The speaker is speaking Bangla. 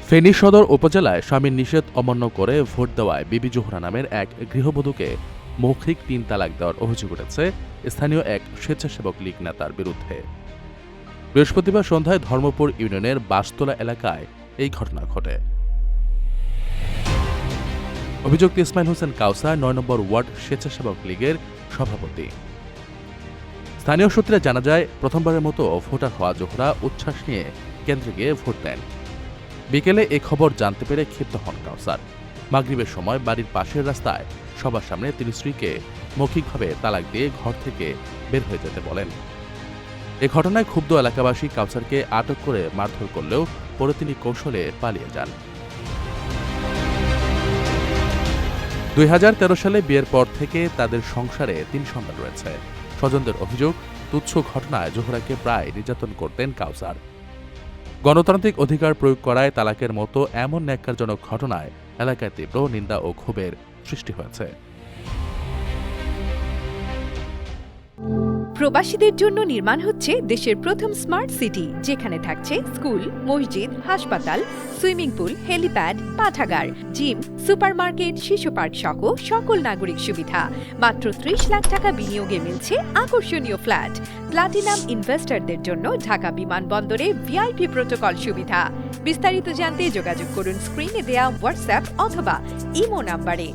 ফেনী সদর উপজেলায় স্বামীর নিষেধ অমান্য করে ভোট দেওয়ায় বিবি জোহরা নামের এক গৃহবধূকে মৌখিক ৩ তালাক দেওয়ার অভিযোগ উঠেছে স্থানীয় এক স্বেচ্ছাসেবক লীগ নেতার বিরুদ্ধে। বৃহস্পতিবার সন্ধ্যায় ধর্মপুর ইউনিয়নের বাসতলা এলাকায় এই ঘটনা ঘটে। অভিযুক্ত ইসমাইল হোসেন কাউসার ৯ নম্বর ওয়ার্ড স্বেচ্ছাসেবক লীগের সভাপতি। স্থানীয় সূত্রে জানা যায়, প্রথমবারের মতো ভোটার হওয়া জোহরা উচ্ছ্বাস নিয়ে কেন্দ্রে গিয়ে ভোট দেন। বিকেলে এ খবর জানতে পেরে ক্ষিপ্ত হন কাউসার। মাগরিবের সময় বাড়ির পাশের রাস্তায় সবার সামনে তিনি স্ত্রীকে মৌখিকভাবে তালাক দিয়ে ঘর থেকে বের হয়ে যেতে বলেন। এ ঘটনায় ক্ষুব্ধ এলাকাবাসী কাউসারকে আটক করে মারধর করলেও পরে তিনি কৌশলে পালিয়ে যান। ২০১৩ সালে বিয়ের পর থেকে তাদের সংসারে ৩ সন্তান রয়েছে। স্বজনদের অভিযোগ, তুচ্ছ ঘটনায় জোহরাকে প্রায় নির্যাতন করতেন কাউসার। গণতান্ত্রিক অধিকার প্রয়োগ করায় তালাকের মতো এমন ন্যাক্কারজনক ঘটনায় এলাকায় তীব্র নিন্দা ও ক্ষোভের সৃষ্টি হয়েছে। প্রবাসীদের জন্য নির্মাণ হচ্ছে দেশের প্রথম স্মার্ট সিটি, যেখানে থাকছে স্কুল, মসজিদ, হাসপাতাল, সুইমিং পুল, হেলিপ্যাড, পাঠাগার, জিম, সুপারমার্কেট, শিশু পার্ক সহ সকল নাগরিক সুবিধা। মাত্র ৩০ লাখ টাকা বিনিয়োগে মিলছে আকর্ষণীয় ফ্ল্যাট। প্লাটিনাম ইনভেস্টরদের জন্য ঢাকা বিমানবন্দরে ভিআইপি প্রোটোকল সুবিধা। বিস্তারিত জানতে যোগাযোগ করুন স্ক্রিনে দেয়া হোয়াটসঅ্যাপ অথবা ইমো নাম্বারে।